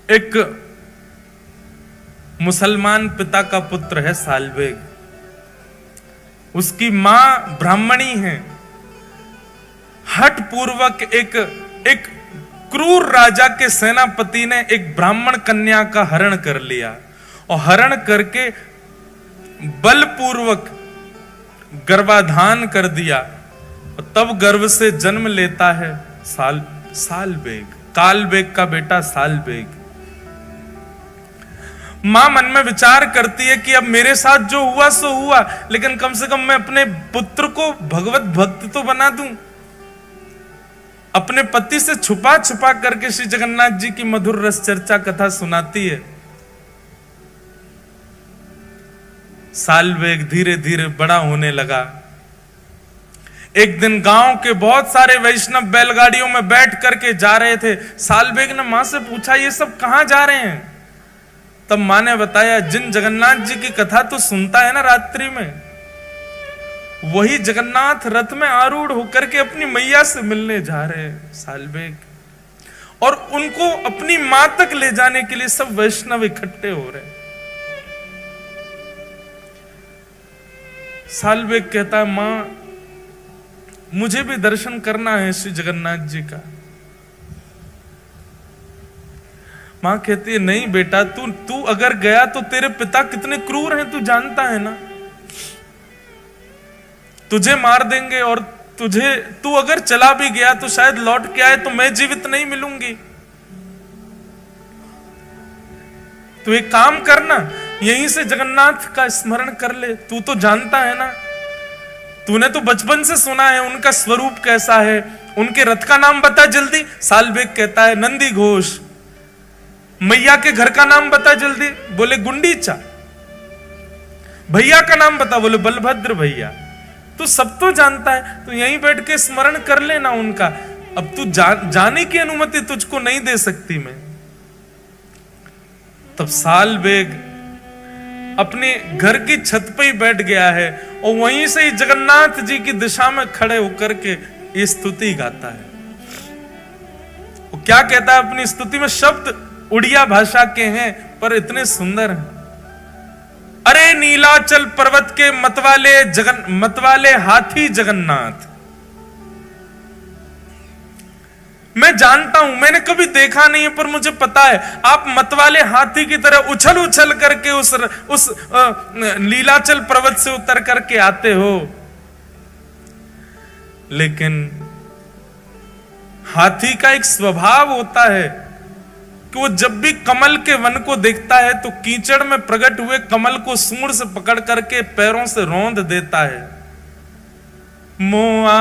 एक मुसलमान पिता का पुत्र है साल्वेग। उसकी मां ब्राह्मणी है। हठ पूर्वक एक क्रूर राजा के सेनापति ने एक ब्राह्मण कन्या का हरण कर लिया और हरण करके बलपूर्वक गर्भाधान कर दिया और तब गर्भ से जन्म लेता है साल्वेग, कालवेग का बेटा साल्वेग। मां मन में विचार करती है कि अब मेरे साथ जो हुआ सो हुआ, लेकिन कम से कम मैं अपने पुत्र को भगवत भक्त तो बना दूं। अपने पति से छुपा छुपा करके श्री जगन्नाथ जी की मधुर रस चर्चा कथा सुनाती है। साल्वेग धीरे धीरे बड़ा होने लगा। एक दिन गांव के बहुत सारे वैष्णव बैलगाड़ियों में बैठ करके जा रहे थे। साल्वेग ने मां से पूछा, ये सब कहां जा रहे हैं? तब मां ने बताया, जिन जगन्नाथ जी की कथा तो सुनता है ना रात्रि में, वही जगन्नाथ रथ में आरूढ़ होकर के अपनी मैया से मिलने जा रहे हैं साल्वेग, और उनको अपनी मां तक ले जाने के लिए सब वैष्णव इकट्ठे हो रहे हैं। साल्वेग कहता है, मां मुझे भी दर्शन करना है श्री जगन्नाथ जी का। मां कहती है, नहीं बेटा, तू अगर गया तो तेरे पिता कितने क्रूर हैं तू जानता है ना। तुझे मार देंगे और तू अगर चला भी गया तो शायद लौट के आए तो मैं जीवित नहीं मिलूंगी। तू एक काम करना, यहीं से जगन्नाथ का स्मरण कर ले। तू तो जानता है ना, तूने तो बचपन से सुना है उनका स्वरूप कैसा है। उनके रथ का नाम बता जल्दी। साल्वेग कहता है, नंदी घोष। मैया के घर का नाम बता जल्दी। बोले गुंडीचा। भैया का नाम बता। बोले बलभद्र भैया। तू सब तो जानता है, तो यहीं बैठ के स्मरण कर लेना उनका। अब तू जाने की अनुमति तुझको नहीं दे सकती मैं। तब साल्वेग अपने घर की छत पे ही बैठ गया है और वहीं से ही जगन्नाथ जी की दिशा में खड़े होकर के ये स्तुति गाता है। वो क्या कहता है अपनी स्तुति में? शब्द उड़िया भाषा के हैं पर इतने सुंदर हैं। अरे नीलाचल पर्वत के मतवाले हाथी जगन्नाथ, मैं जानता हूं, मैंने कभी देखा नहीं है, पर मुझे पता है आप मतवाले हाथी की तरह उछल उछल करके उस नीलाचल पर्वत से उतर करके आते हो। लेकिन हाथी का एक स्वभाव होता है कि वो जब भी कमल के वन को देखता है तो कीचड़ में प्रकट हुए कमल को सूंड से पकड़ करके पैरों से रौंद देता है। मोआरतनलनी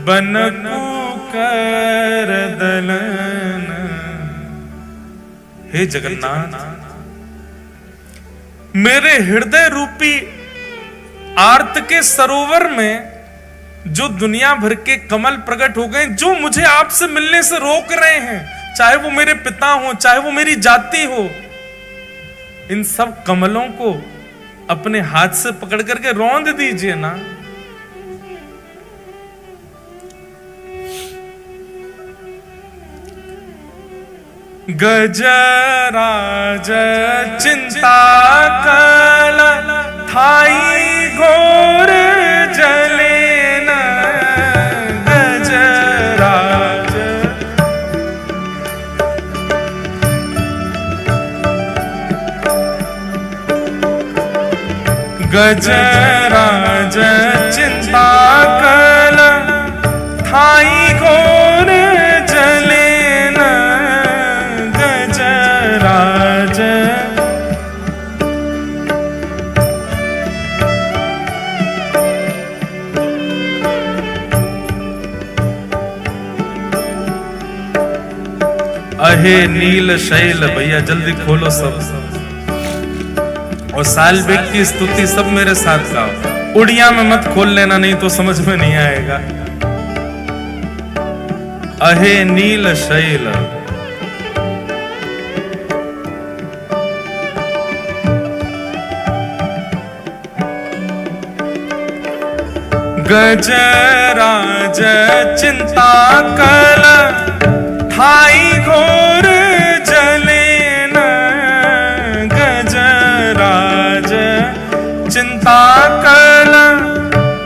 बनकू कर दलन। हे जगन्नाथ, मेरे हृदय रूपी आर्त के सरोवर में जो दुनिया भर के कमल प्रकट हो गए, जो मुझे आपसे मिलने से रोक रहे हैं, चाहे वो मेरे पिता हो, चाहे वो मेरी जाति हो, इन सब कमलों को अपने हाथ से पकड़ करके रौंद दीजिए ना। गजराज चिंता कल थाई घोर जले न। गजराज गजराज चिंता कल थाई घोर जले न। गजराज अहे नील शैल। भैया जल्दी खोलो सब, और साल्वेग की स्तुति सब मेरे साथ गाओ। उड़िया में मत खोल लेना, नहीं तो समझ में नहीं आएगा। अहे नील शैल। गजराज चिंता कल थाई घोर जले न गजराज चिंता कल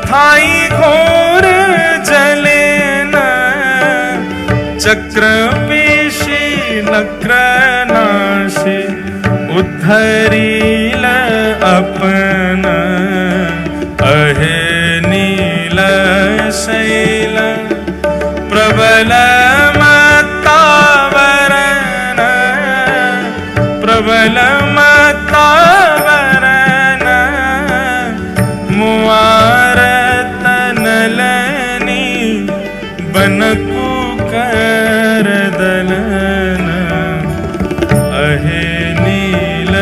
थाई घोर जले न चक्र पेशी नक्र नाशी उद्धरील अपन अहे नील शैल प्रबल मत्तावरण प्रबल मत्तावरण मुआरत नलनी बनकु कर दलन अहे नील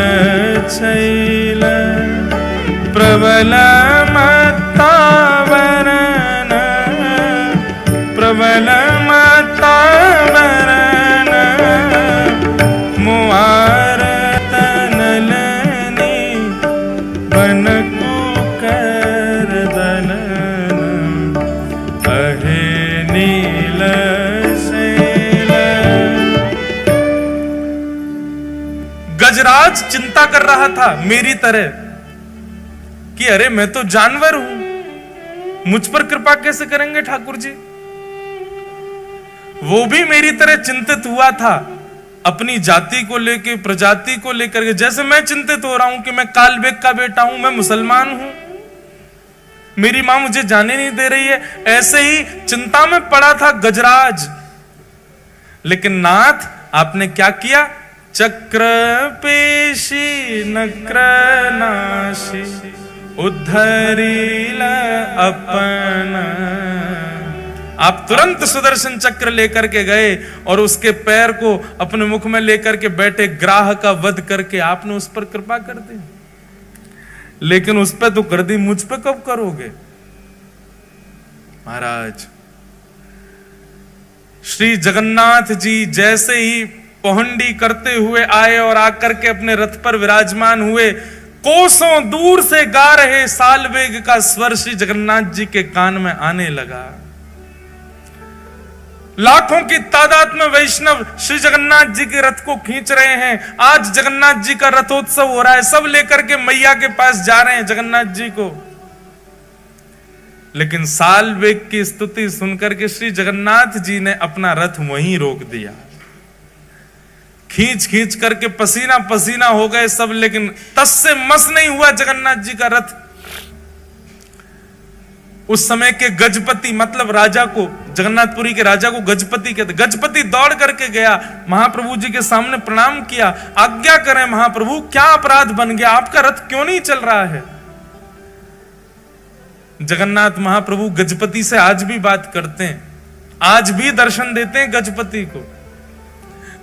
शैल प्रबल मत्तावरण प्रबल मत्तावरण मुआरत नलनी बनकु कर दलन अहे नील शैल। गजराज चिंता कर रहा था मेरी तरह कि अरे मैं तो जानवर हूं, मुझ पर कृपा कैसे करेंगे ठाकुर जी। वो भी मेरी तरह चिंतित हुआ था अपनी जाति को लेकर, प्रजाति को लेकर के, जैसे मैं चिंतित हो रहा हूं कि मैं कालबेग का बेटा हूं, मैं मुसलमान हूं, मेरी मां मुझे जाने नहीं दे रही है। ऐसे ही चिंता में पड़ा था गजराज। लेकिन नाथ आपने क्या किया? चक्र पेशी नक्र नाशी उद्धरील अपन। आप तुरंत सुदर्शन चक्र लेकर के गए और उसके पैर को अपने मुख में लेकर के बैठे ग्राह का वध करके आपने उस पर कृपा कर दी। लेकिन उस पर तो कर दी, मुझ पे कब करोगे महाराज? श्री जगन्नाथ जी जैसे ही पहुंडी करते हुए आए और आकर के अपने रथ पर विराजमान हुए, कोसों दूर से गा रहे सालवेग का स्वर श्री जगन्नाथ जी के कान में आने लगा। लाखों की तादाद में वैष्णव श्री जगन्नाथ जी के रथ को खींच रहे हैं। आज जगन्नाथ जी का रथोत्सव हो रहा है, सब लेकर के मैया के पास जा रहे हैं जगन्नाथ जी को। लेकिन सालवेग की स्तुति सुनकर के श्री जगन्नाथ जी ने अपना रथ वहीं रोक दिया। खींच खींच करके पसीना पसीना हो गए सब, लेकिन तस से मस नहीं हुआ जगन्नाथ जी का रथ। उस समय के गजपति मतलब राजा को, जगन्नाथपुरी के राजा को गजपति कहते। गजपति दौड़ करके गया, महाप्रभु जी के सामने प्रणाम किया, आज्ञा करें महाप्रभु, क्या अपराध बन गया, आपका रथ क्यों नहीं चल रहा है? जगन्नाथ महाप्रभु गजपति से आज भी बात करते हैं, आज भी दर्शन देते हैं गजपति को।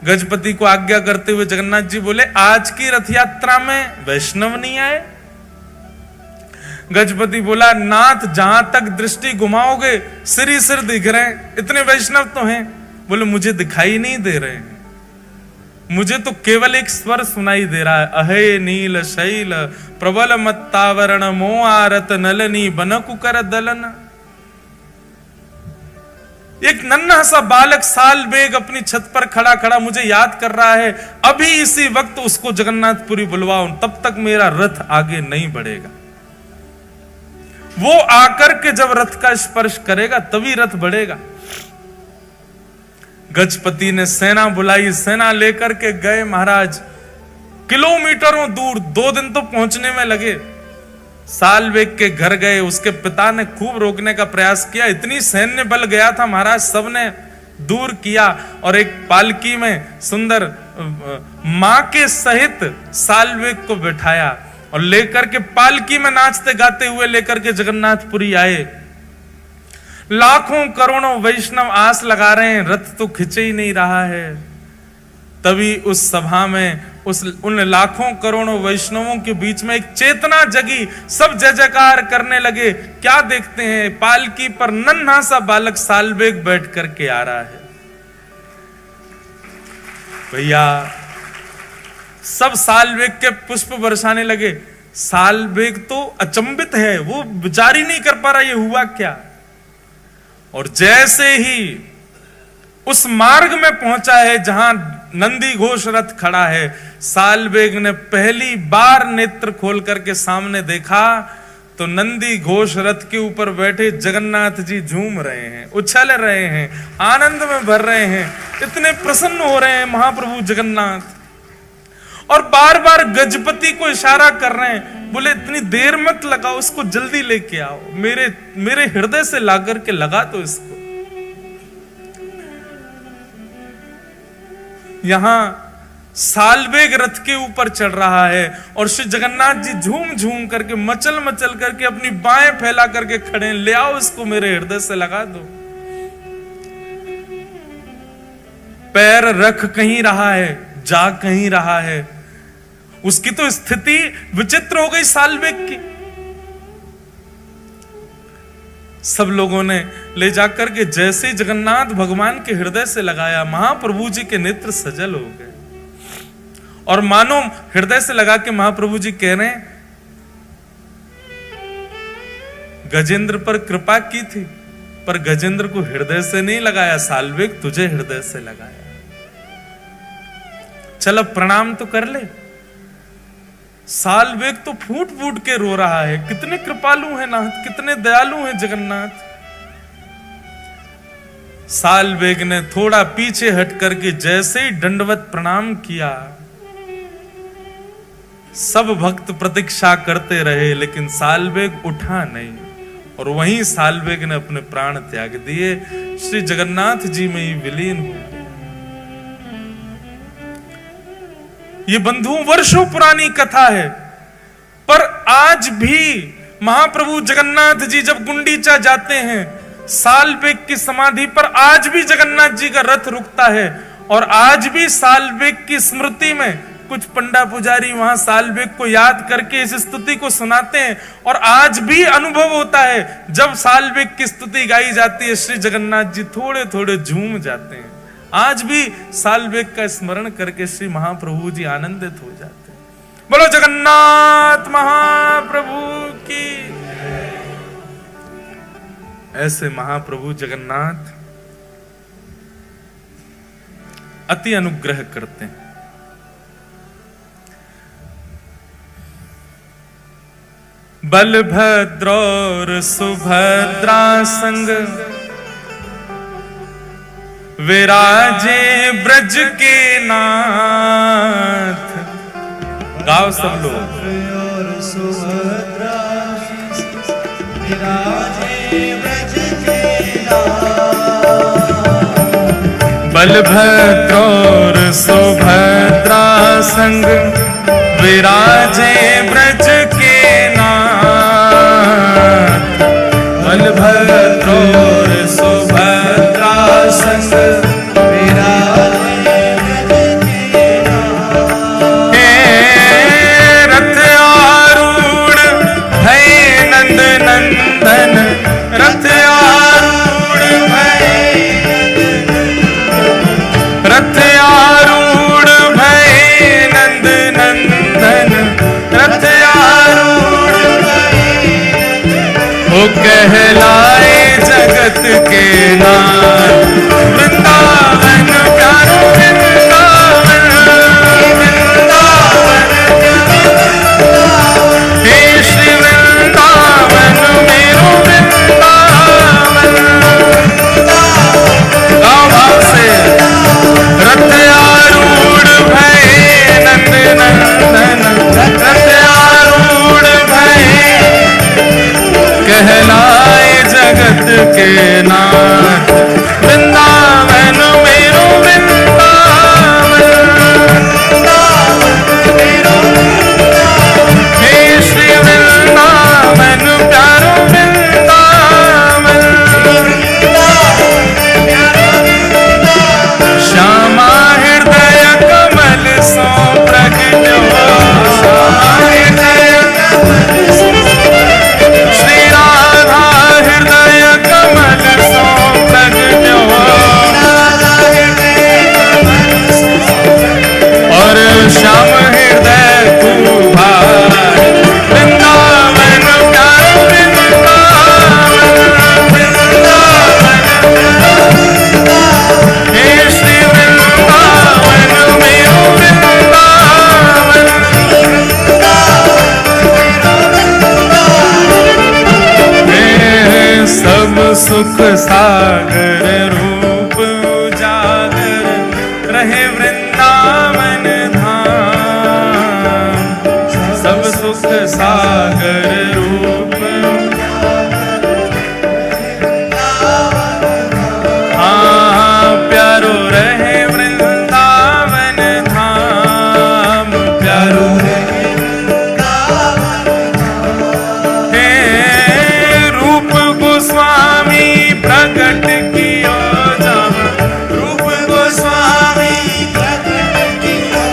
गजपति को आज्ञा करते हुए जगन्नाथ जी बोले, आज की रथ यात्रा में वैष्णव नहीं आए? गजपति बोला, नाथ जहां तक दृष्टि घुमाओगे सिर ही सिर दिख रहे हैं, इतने वैष्णव तो हैं। बोले, मुझे दिखाई नहीं दे रहे हैं, मुझे तो केवल एक स्वर सुनाई दे रहा है, अहे नील शैल प्रबल मत्तावरण मोआरत नलनी बनकु कर दलन। एक नन्हा सा बालक सालवेग अपनी छत पर खड़ा खड़ा मुझे याद कर रहा है, अभी इसी वक्त उसको जगन्नाथपुरी बुलवाओ, तब तक मेरा रथ आगे नहीं बढ़ेगा। वो आकर के जब रथ का स्पर्श करेगा तभी रथ बढ़ेगा। गजपति ने सेना बुलाई, सेना लेकर के गए महाराज, किलोमीटरों दूर, 2 दिन तो पहुंचने में लगे। सालवेग के घर गए, उसके पिता ने खूब रोकने का प्रयास किया, इतनी सैन्य बल गया था महाराज, सबने दूर किया और एक पालकी में सुंदर मां के सहित सालवेग को बिठाया और लेकर के पालकी में नाचते गाते हुए लेकर के जगन्नाथपुरी आए। लाखों करोड़ों वैष्णव आस लगा रहे हैं, रथ तो खिंचे ही नहीं रहा है। तभी उस सभा में उन लाखों करोड़ों वैष्णवों के बीच में एक चेतना जगी, सब जय जयकार करने लगे। क्या देखते हैं, पालकी पर नन्हा सा बालक सालवेग बैठ करके आ रहा है। भैया सब सालवेग के पुष्प बरसाने लगे। सालवेग तो अचंभित है, वो विचार ही नहीं कर पा रहा ये हुआ क्या। और जैसे ही उस मार्ग में पहुंचा है जहां नंदी घोष रथ खड़ा है। साल्वेग ने पहली बार नेत्र खोल करके सामने देखा तो नंदी घोष रथ के ऊपर बैठे जगन्नाथ जी झूम रहे हैं, उछल रहे हैं, आनंद में भर रहे हैं, इतने प्रसन्न हो रहे हैं महाप्रभु जगन्नाथ। और बार बार गजपति को इशारा कर रहे हैं, बोले इतनी देर मत लगाओ, उसको जल्दी लेके आओ, मेरे हृदय से ला करके लगा दो इसको। यहां साल्वेग रथ के ऊपर चढ़ रहा है और श्री जगन्नाथ जी झूम झूम करके मचल मचल करके अपनी बाहें फैला करके खड़े हैं, ले आओ इसको मेरे हृदय से लगा दो। पैर रख कहीं रहा है, जा कहीं रहा है। उसकी तो स्थिति विचित्र हो गई साल्वेग की। सब लोगों ने ले जाकर के जैसे जगन्नाथ भगवान के हृदय से लगाया, महाप्रभु जी के नेत्र सजल हो गए और मानो हृदय से लगा के महाप्रभु जी कह रहे हैं, गजेंद्र पर कृपा की थी पर गजेंद्र को हृदय से नहीं लगाया, साल्वेग तुझे हृदय से लगाया। चल अब प्रणाम तो कर ले। साल्वेग तो फूट फूट के रो रहा है, कितने कृपालु हैं नाथ, कितने दयालु हैं जगन्नाथ। साल्वेग ने थोड़ा पीछे हट करके जैसे ही दंडवत प्रणाम किया, सब भक्त प्रतीक्षा करते रहे लेकिन साल्वेग उठा नहीं और वहीं साल्वेग ने अपने प्राण त्याग दिए, श्री जगन्नाथ जी में ही विलीन हो गए। ये बंधुओं वर्षों पुरानी कथा है, पर आज भी महाप्रभु जगन्नाथ जी जब गुंडीचा जाते हैं, साल्वेग की समाधि पर आज भी जगन्नाथ जी का रथ रुकता है और आज भी साल्वेग की स्मृति में कुछ पंडा पुजारी वहां साल्वेग को याद करके इस स्तुति को सुनाते हैं और आज भी अनुभव होता है जब साल्वेग की स्तुति गाई जाती है, श्री जगन्नाथ जी थोड़े थोड़े झूम जाते हैं। आज भी साल्वेग का स्मरण करके श्री महाप्रभु जी आनंदित हो जाते हैं। बोलो जगन्नाथ महाप्रभु की। ऐसे महाप्रभु जगन्नाथ अति अनुग्रह करते हैं। बलभद्र और सुभद्रा संग विराजे ब्रज के नाथ। गाओ सब लोग। और सुभद्रा विराजे ब्रज के नाथ। बलभद्र और सुभद्रा संग विराजे ब्रज के नाथ। बलभद्र और सुभद्रा संग विराजे ब्रज के नाथ। हे रथ आरूढ़ भय नंद नंदन, रथ आरूढ़ भय, रथ आरूढ़ भय नंद नंदन, रथ आरूढ़ भय ओ कहलाए सुख सागर रूप उजागर रहे वृंदावन धाम। सब सुख सागर रूप प्यारो रहे वृंदावन धाम। प्यारो हे रूप गोस्वामी प्रकट कियो जहाँ। रूप गोस्वामी प्रकट कियो।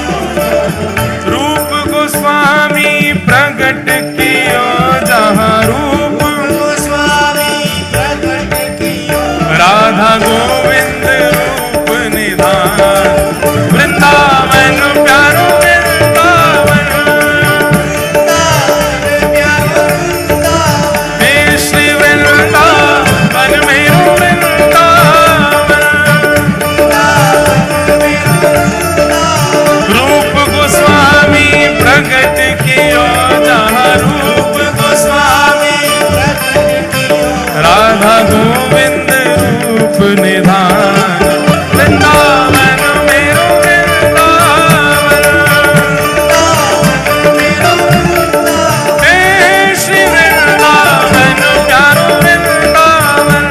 रूप गोस्वामी प्रकट कियो जहाँ। रूप गोस्वामी प्रकट कियो। राधा गोविंद रूप निधान। वृंदावन प्यारो वृंदावन। हे श्री वृंदावन मेरो वृंदावन। रूप गोस्वामी प्रकट कियो जहाँ। रूप गोस्वामी प्रकट कियो। राधा गोविंद रूप निधान। वृंदावन मेरो वृंदावन। हे श्री वृंदावन प्यारो वृंदावन।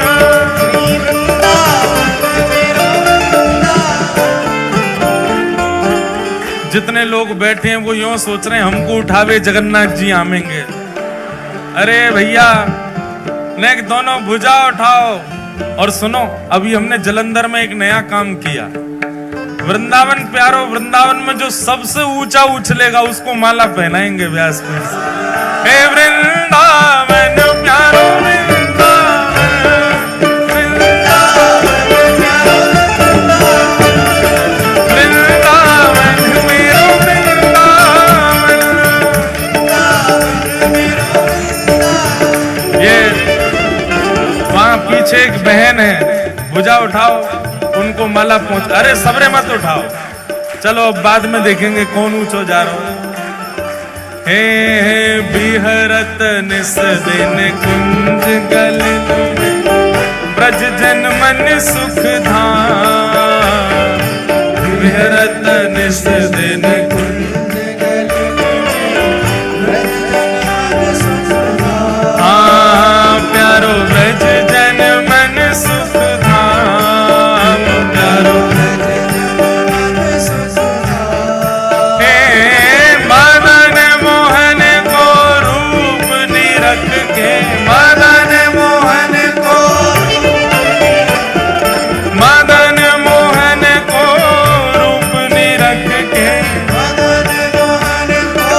जितने लोग बैठे हैं वो यूं सोच रहे हैं हमको उठावे जगन्नाथ जी आमेंगे। अरे भैया नेक दोनों भुजा उठाओ। और सुनो, अभी हमने जलंधर में एक नया काम किया। वृंदावन प्यारो वृंदावन में जो सबसे ऊंचा उछलेगा उसको माला पहनाएंगे व्यासपीठ से। हे वृंदावन प्यारो वृंदावन। वृंदावन मेरो वृंदावन। ये वहां पीछे एक बहन है, भुजा उठाओ उनको माला पहुंच। अरे सबरे मत उठाओ, चलो अब बाद में देखेंगे कौन ऊंचो जा रहा है। हे बिहरत निस दिन कुंज गलित में ब्रज जन मन सुख धाम। बिहरत निस दिन कुंज गलित प्यारो ब्रज जन मन सुख धाम। प्यारो हे मदन मोहन को रूप निरख के। मदन मोहन को। मदन मोहन को रूप निरख के। मदन मोहन को।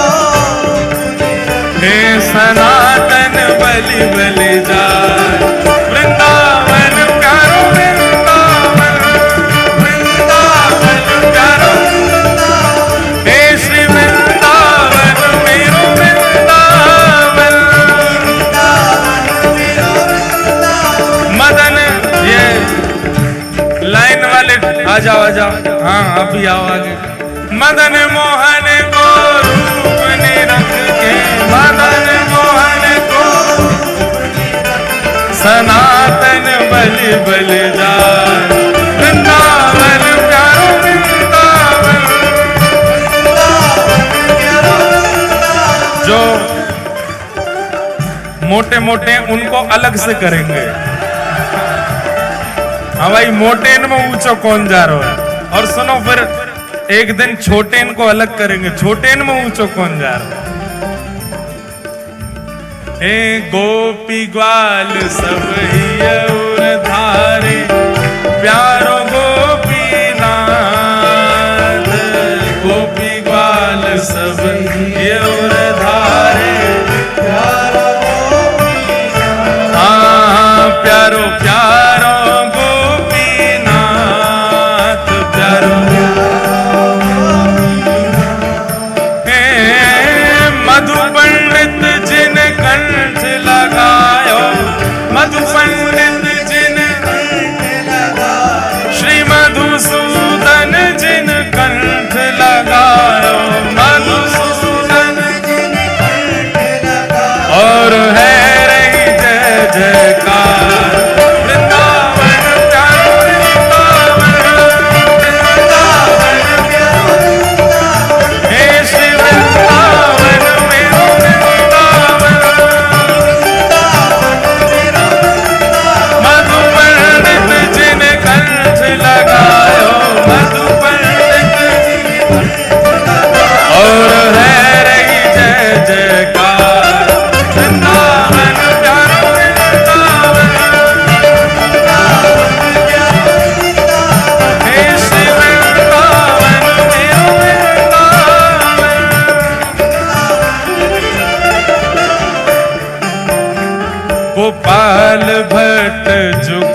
हे सनातन बलि बलि जाय। वृंदावन प्यारो वृंदावन। वृंदावन प्यारो। हे श्री वृंदावन मेरो वृंदावन। मदन ये लाइन वाले आ जाओ आ जाओ। हाँ अभी आओ आगे। मदन मोहन को रूप निरख के। मदन मोहन को। सनातन बलि बलि जाय। वृंदावन प्यारो वृंदावन। जो मोटे मोटे उनको अलग से करेंगे। हाँ भाई, मोटे इनमें ऊंचो कौन जा रहा है। और सुनो, फिर एक दिन छोटे इनको अलग करेंगे। छोटे इनमें ऊंचो कौन जा रहा है। हे गोपी ग्वाल सब ही और धारे। प्यारो गोपीनाथ। गोपी ग्वाल सब ही और धारे। प्यारो गोपीनाथ। हाँ प्यारो प्यारो गोपीनाथ। प्यारो मधु पंडित जिन कंठ लगायो। मधु पंडित जिन कंठ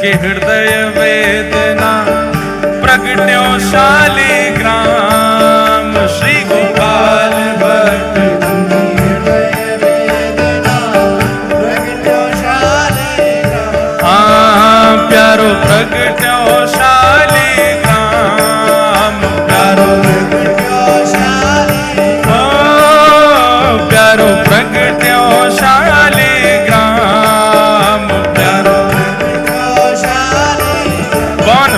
के हृदय वेदना प्रगट्यो शालिग्राम श्री गोपाल भट्ट प्यारो प्रगट्यो शालिग्राम प्यारो प्यारो प्रगट्यो शालिग्राम प्यारो कौन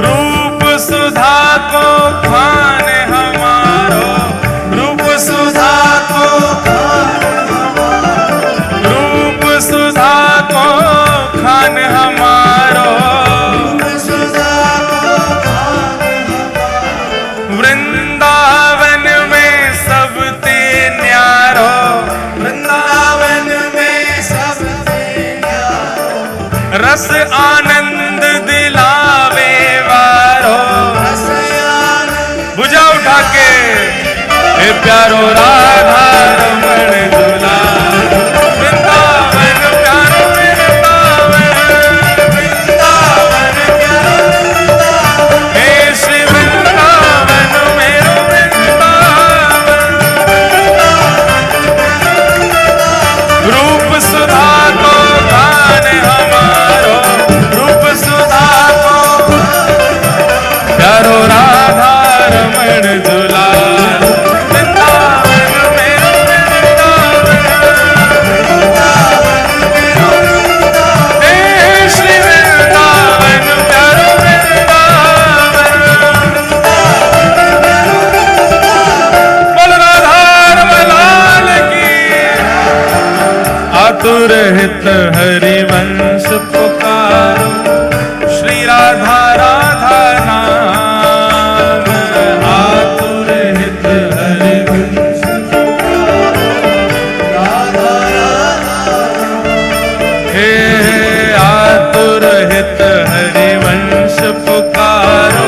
रूप सुधा को खान हमारो रूप सुधा को रूप सुधा को खान हमारो वृंदावन में सबते न्यारो वृंदावन में सबते न्यारो रस आनंद दिलावे वारो रस आनंद भुजा उठा के हे प्यारो राधा रमण दुलार वृंदावन प्यारो वृंदावन हे श्री वृंदावन मेरो वृंदावन रूप सुधा को खान हमारो रूप सुधा को प्यारो राधा रमण दुलार वृंदावन मेरो वृंदावन हे श्री वृंदावन प्यारो वृंदावन बोल राधा रमलाल की आतुर हित हरिवंश पुकारो श्री राधा राधा नाम आतुर हित हरिवंश हे आतुर हित हरिवंश पुकारो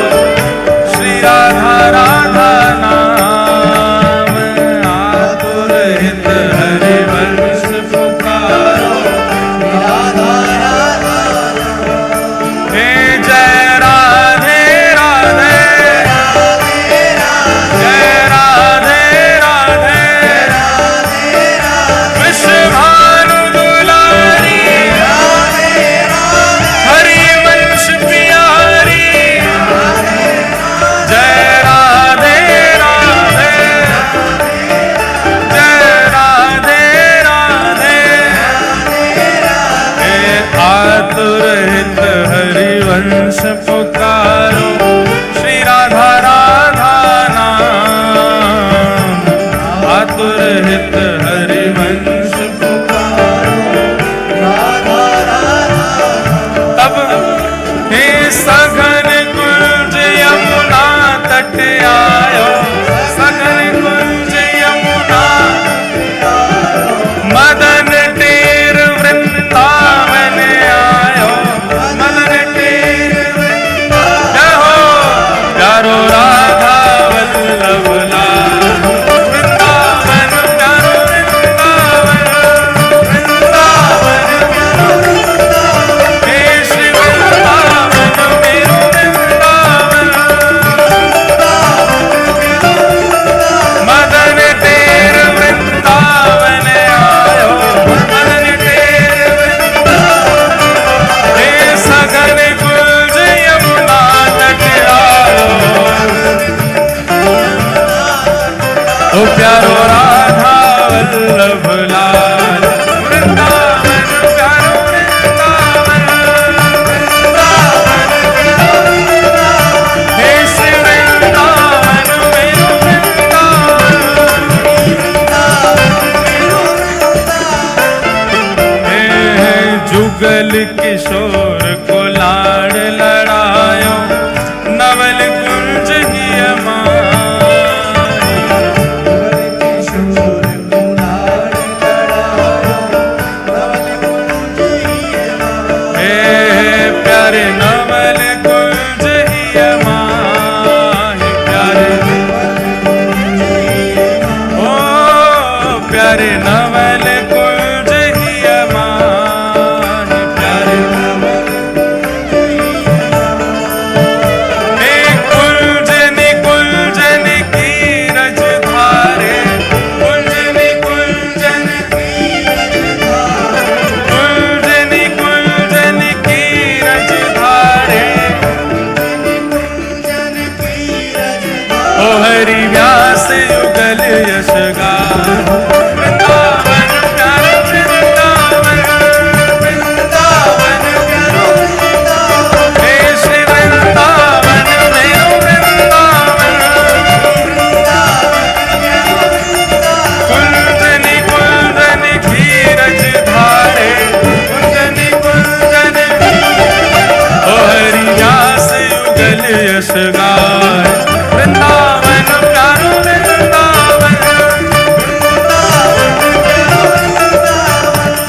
श्री राधा राधा नाम आतुर हित हरिवंश पुकारो हे जय राधे राधे जय राधे राधे विश्वभानु दुलारी हरिवंश प्यारी जय राधे राधे जय राधे राधे हे आतुर हित हरिवंश पुकारो श्री राधा राधा नाम आतुर हित हरिवंश पुकारो तब हे सघन कुंज यमुना तट आयो सघन कुंज यमुना मदन टेर वृंदावन आयो मदन टेर जय हो प्यारो राधा वल्लभ लाल वृंदावन प्यारो वृंदावन वृंदावन हे श्री वृंदावन मेरो वृंदावन मदन टेर वृंदावन आयो मदन टेर वृंदावन हे सघन कुंज यमुना तट आयो ओ प्यारो राधा वल्लभ लाल वृंदावन प्यारो वृंदावन हे श्री वृंदावन मेरो वृंदावन हे जुगल किशोर को लाड़ लड़ायो नवल कुंज ही प्यारे नवल कुंज ही प्यारे ओ प्यारे नवल कुंज ही प्यारे यश गाय। वृंदावन प्यारो वृंदावन,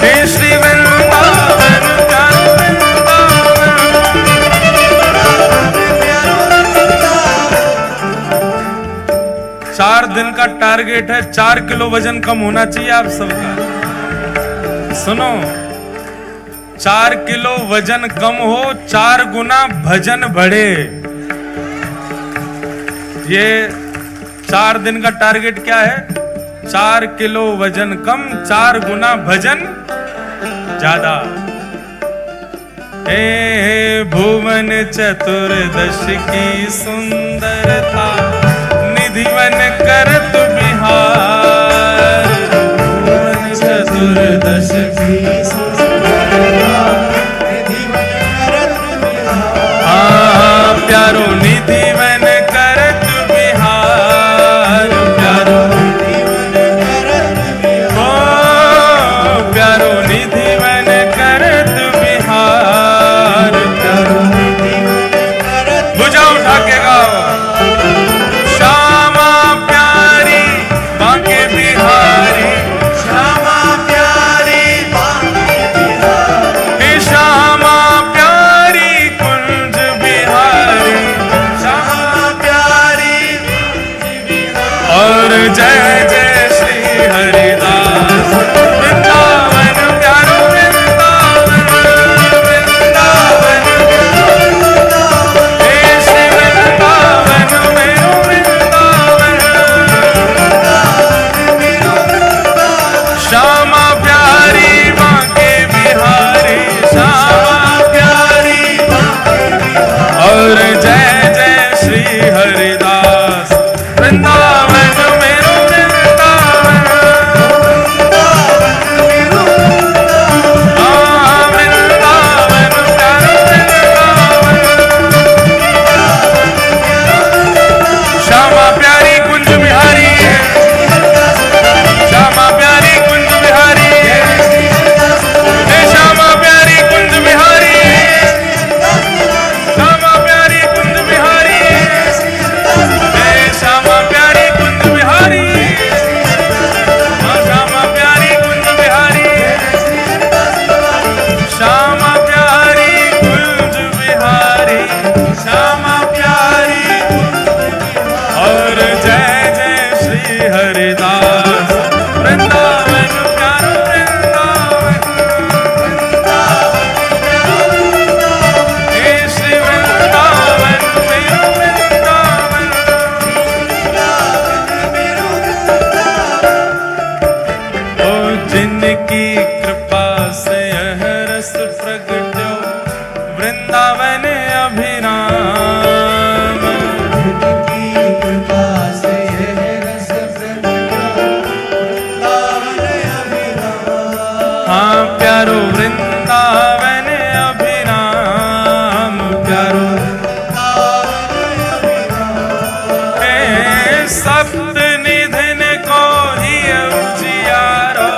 हे श्री वृंदावन प्यारो वृंदावन। 4 दिन का टारगेट है, 4 किलो वजन कम होना चाहिए आप सबका। सुनो, 4 किलो वजन कम हो, 4 गुना भजन बढ़े। ये 4 दिन का टारगेट क्या है? 4 किलो वजन कम, 4 गुना भजन ज्यादा। हे भुवन चतुर्दश की सुंदरता, निधिवन करत बिहार। भुवन चतुर्दश की प्यारो निधि मन करत बिहार। प्यारो निधि मन करत बिहार। प्यारो निधि मन करत बिहार। प्यारो निधि मन करत। भुजा उठा के गाओ। श्यामा प्यारी बांके बिहारी, श्यामा प्यारी बांके बिहारी, हे श्यामा प्यारी कुंज बिहारी, श्यामा प्यारी और जय जय श्री हरिदास। वृंदावन प्यारो वृंदावन, वृंदावन हे श्री वृंदावन मेरो वृंदावन। श्यामा प्यारी बांके बिहारी, श्यामा प्यारी और जय जय श्री हरिदास। वृंदावन मेरो वृंदावन, हाँ वृंदावन प्यारो वृंदावन। श्यामा प्यारी कुंज बिहारी, श्यामा प्यारी कुंज बिहारी, हे श्यामा प्यारी कुंज बिहारी, श्यामा प्यारी कुंज बिहारी, हे श्यामा प्यारी कुंज बिहारी, हाँ श्यामा प्यारी कुंज बिहारी, श्यामा प्यारी कुंज बिहारी, श्यामा प्यारी और जय जय श्री हरिदास। वृंदावन प्यारो वृंदावन, हे श्री वृंदावन मेरो वृंदावन। ओ जिनकी कृपा से यह रस प्रगट्यो, वृंदावन अभिराम। जिनकी कृपा से यह रस प्रगट्यो, वृंदावन अभिराम। हाँ प्यारो वृंदावन अभिराम, प्यारो हे सप्त निधिन को ही उजियारो,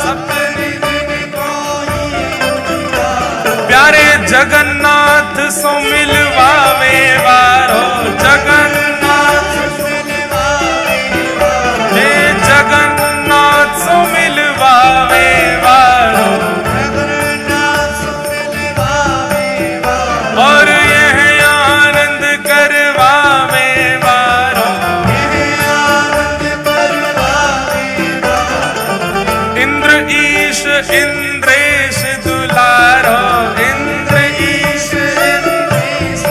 सप्त निधिन को ही उजियारो। प्यारे जगन्नाथ सो मिलवावे वारो, जगन्नाथ सो मिलवावे वारो, हे जगन्नाथ सो मिलवावे वारो, जगन्नाथ सो मिलवावे वारो। और यह आनंद करवावे वारो, यह आनंद करवावे वारो। इंद्र ईश इंद्रेश दुलारो, इंद्र ईश इंद्रेश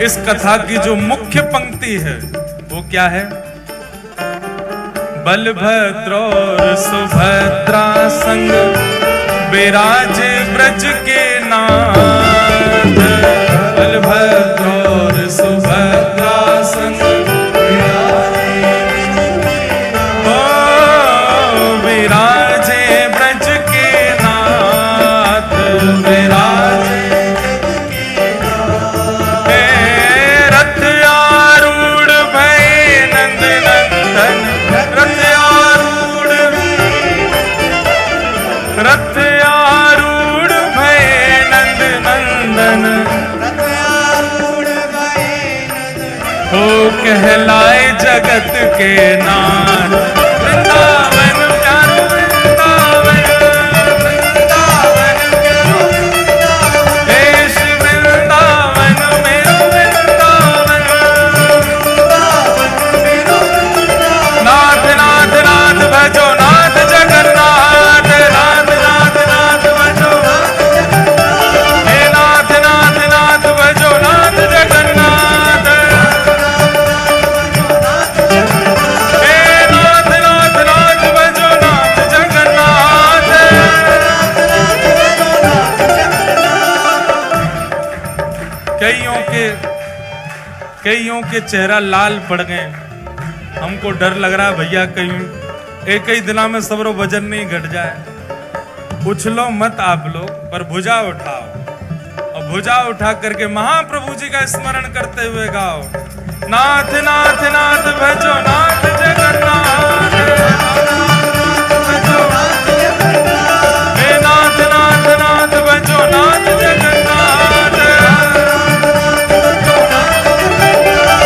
इस कथा की जो मुख्य पंक्ति है वो क्या है? बलभद्र और सुभद्रा संग विराजे ब्रज के नाथ। बलभद्र और सुभद्रा संग विराजे ब्रज के नाथ। विराजे रथ आरूढ़ भय नंद नंदन। रथ आरूढ़ भय नंद नंदन। हो कहलाए जगत के नाथ। वृंदावन प्यारो वृंदावन। देश वृंदावन मेरो वृंदावन। नाथ नाथ नाथ भजो नाथ जगन्नाथ। नाथ नाथ नाथ भजो हे नाथ नाथ नाथ भजो नाथ जगन्नाथ। हे नाथ नाथ नाथ भजो नाथ जगन्नाथ। कईयों के चेहरा लाल पड़ गए। हमको डर लग रहा है भैया कहीं एक ही दिना में सबरो वजन नहीं घट जाए। उछलो मत आप लोग, पर भुजा उठाओ और भुजा उठा करके महाप्रभु जी का स्मरण करते हुए गाओ। नाथ नाथ नाथ भजो नाथ जगन्नाथ। हे नाथ नाथ नाथ भजो नाथ जगन्नाथ।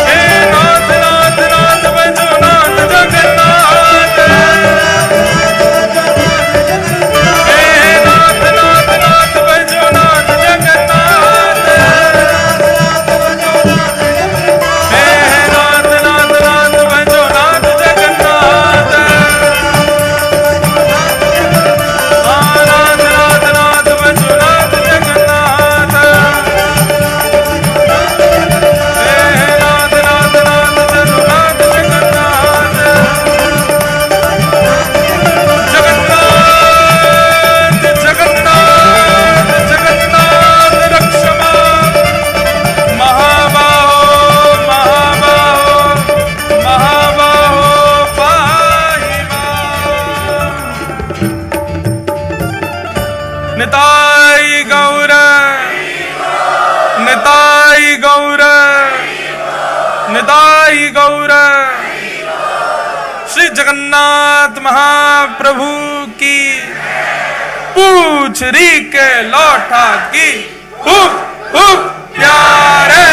हे नाथ नाथ नाथ भजो नाथ जगन्नाथ। हे नाथ नाथ नाथ भजो नाथ जगन्नाथ। हे नाथ नाथ नाथ भजो नाथ जगन्नाथ। नाथ नाथ नाथ भजो नाथ जगन्नाथ। हे नाथ नाथ नाथ भजो नाथ जगन्नाथ। जगन्नाथ जगन्नाथ जगन्नाथ रक्ष मां। महाबाहो महाबाहो महाबाहो पाहि मां। निताई गौर निताई गौर निताई गौर। श्री जगन्नाथ महाप्रभु की पूछ री के लौटा की खूब खूब प्यारे।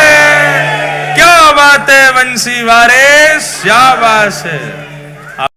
क्या बात है बंसी वारे, शाबाश है।